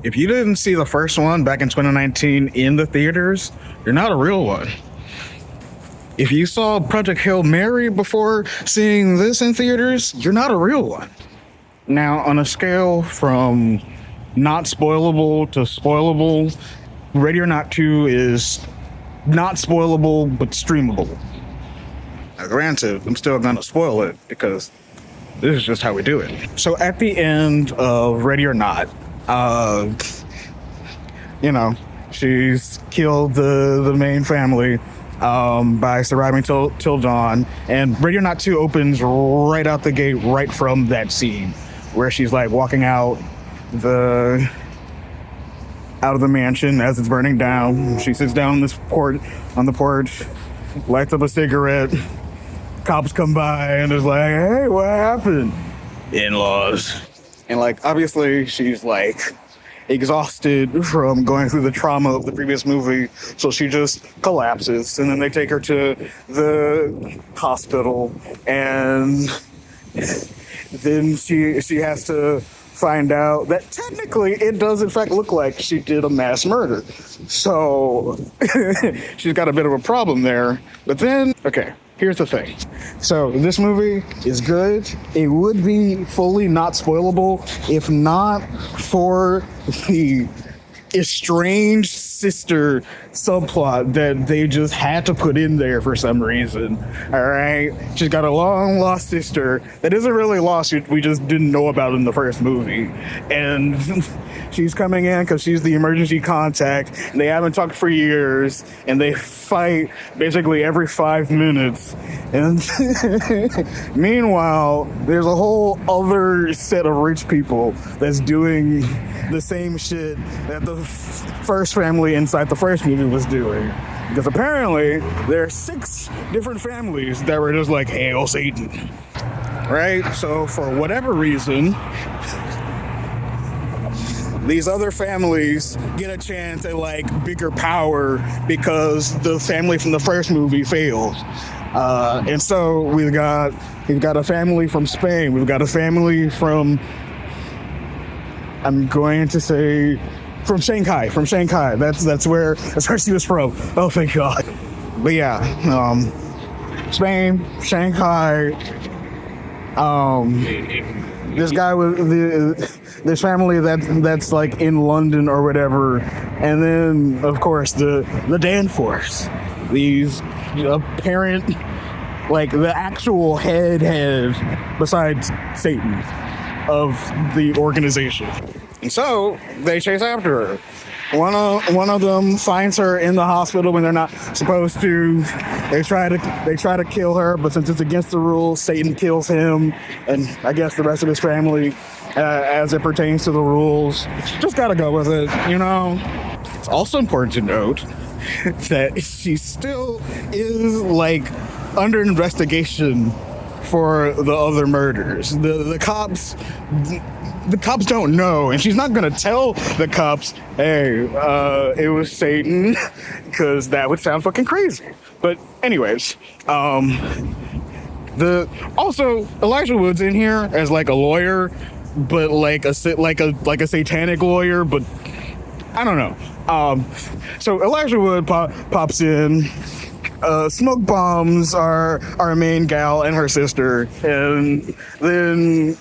If you didn't see the first one back in 2019 in the theaters, you're not a real one. If you saw Project Hail Mary before seeing this in theaters, you're not a real one. Now, on a scale from not spoilable to spoilable, Ready or Not 2 is not spoilable, but streamable. Now, granted, I'm still gonna spoil it because this is just how we do it. So at the end of Ready or Not, she's killed the main family by surviving till dawn, and Ready or Not 2 opens right out the gate, right from that scene where she's like walking out of the mansion as it's burning down. She sits down on the porch, lights up a cigarette. Cops come by and is like, "Hey, what happened?" In-laws. And like, obviously she's like exhausted from going through the trauma of the previous movie, so she just collapses, and then they take her to the hospital, and then she has to find out that technically it does in fact look like she did a mass murder. So she's got a bit of a problem there. But then, okay, here's the thing. So this movie is good. It would be fully not spoilable if not for the estranged sister subplot that they just had to put in there for some reason. All right, she's got a long lost sister that isn't really lost, we just didn't know about in the first movie, and she's coming in because she's the emergency contact, and they haven't talked for years, and they fight basically every 5 minutes. And meanwhile, there's a whole other set of rich people that's doing the same shit that the first family inside the first movie was doing. Because apparently there are 6 different families that were just like, "Hail Satan." Right? So for whatever reason, these other families get a chance at like bigger power because the family from the first movie failed. And so we've got a family from Spain. We've got a family from, I'm going to say, from Shanghai. That's where she was from. Oh, thank God. But yeah, Spain, Shanghai. This guy with this family that's like in London or whatever, and then of course the Danforths, these apparent, like the actual head besides Satan of the organization. And so they chase after her. One of them finds her in the hospital when they're not supposed to. They try to kill her, but since it's against the rules, Satan kills him, and I guess the rest of his family, as it pertains to the rules. Just gotta go with it, you know. It's also important to note that she still is like under investigation for the other murders. The cops don't know, and she's not gonna tell the cops, "Hey, it was Satan," because that would sound fucking crazy. But anyways, also Elijah Wood's in here as like a lawyer, but like a satanic lawyer, but I don't know. So Elijah Wood pops in. Smoke bombs our main gal and her sister, and then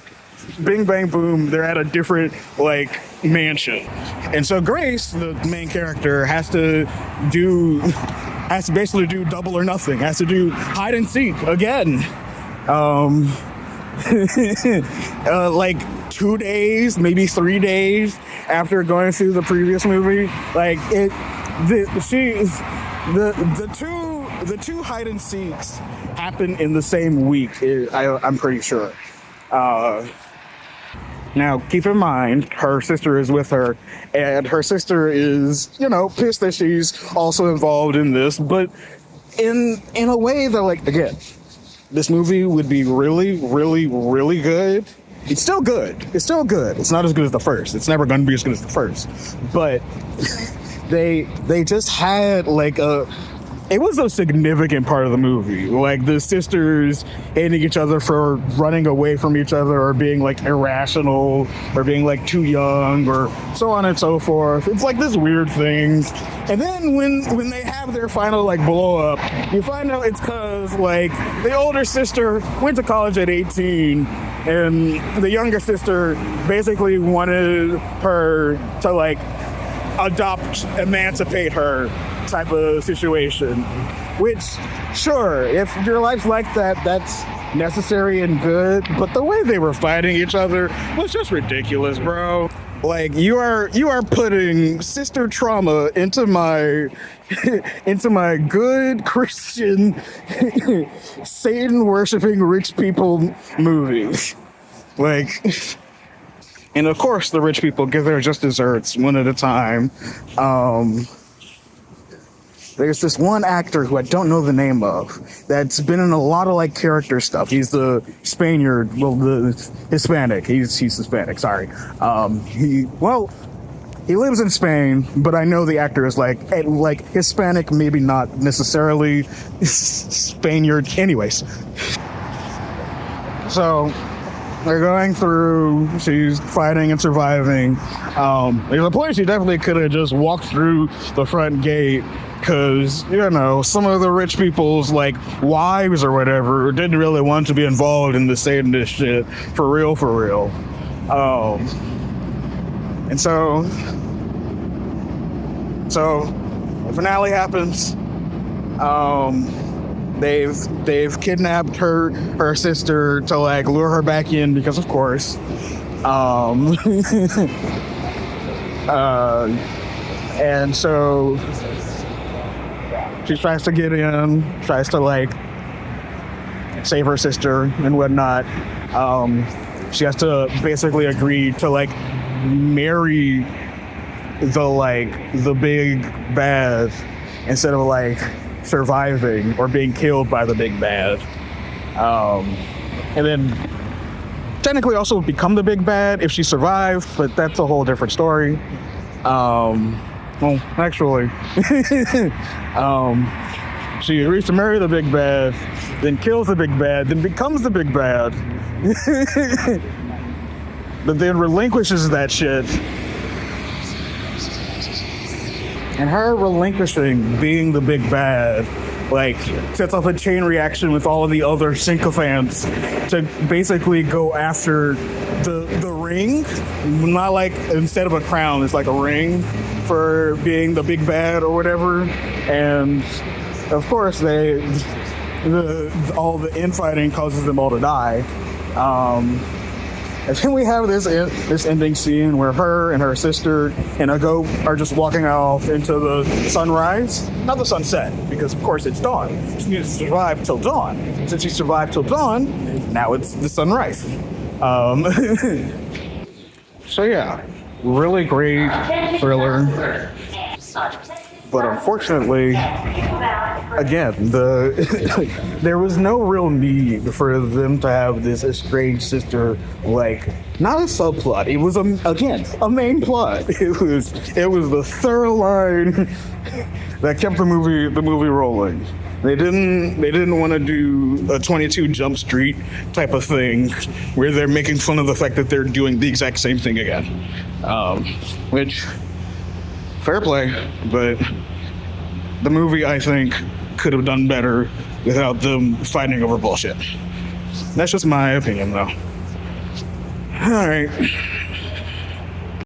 bing bang boom, they're at a different like mansion. And so Grace, the main character, has to basically do double or nothing, has to do hide and seek again. Like 2 days, maybe 3 days after going through the previous movie. Like the two hide and seeks happen in the same week, I'm pretty sure. Now, keep in mind, her sister is with her, and her sister is, pissed that she's also involved in this, but in a way that, like, again, this movie would be really, really, really good. It's still good. It's not as good as the first. It's never going to be as good as the first. But they just had, like, it was a significant part of the movie. Like the sisters hating each other for running away from each other or being like irrational or being like too young or so on and so forth. It's like this weird thing. And then when they have their final like blow up, you find out it's because like the older sister went to college at 18 and the younger sister basically wanted her to like adopt, emancipate her type of situation. Which, sure, if your life's like that, that's necessary and good. But the way they were fighting each other was just ridiculous, bro. Like you are putting sister trauma into my good Christian Satan worshiping rich people movies. Like, and of course the rich people give their just desserts one at a time. There's this one actor who I don't know the name of that's been in a lot of like character stuff. He's the Spaniard, well, the Hispanic. He's Hispanic. Sorry. He lives in Spain, but I know the actor is like Hispanic, maybe not necessarily Spaniard. Anyways, so they're going through. She's fighting and surviving. There's a point she definitely could have just walked through the front gate. Because, you know, some of the rich people's, like, wives or whatever didn't really want to be involved in the Satanist shit. For real. And so the finale happens. They've kidnapped her sister to, like, lure her back in because, of course. And so she tries to get in, tries to like save her sister and whatnot. She has to basically agree to like marry the big bad instead of like surviving or being killed by the big bad. And then technically also become the big bad if she survived, but that's a whole different story. Well, actually, she agrees to marry the big bad, then kills the big bad, then becomes the big bad, but then relinquishes that shit. And her relinquishing being the big bad, like, sets off a chain reaction with all of the other sycophants to basically go after the ring. Not like, instead of a crown, it's like a ring for being the big bad or whatever. And of course all the infighting causes them all to die. And then we have this ending scene where her and her sister and a goat are just walking off into the sunrise. Not the sunset, because of course it's dawn. She needs to survive till dawn. Since she survived till dawn, now it's the sunrise. So yeah, really great thriller. But unfortunately, again, there was no real need for them to have this estranged sister, like, not a subplot. It was a main plot. It was the thorough line that kept the movie rolling. They didn't want to do a 22 Jump Street type of thing where they're making fun of the fact that they're doing the exact same thing again. Which, fair play, but the movie, I think, could have done better without them fighting over bullshit. That's just my opinion, though. All right.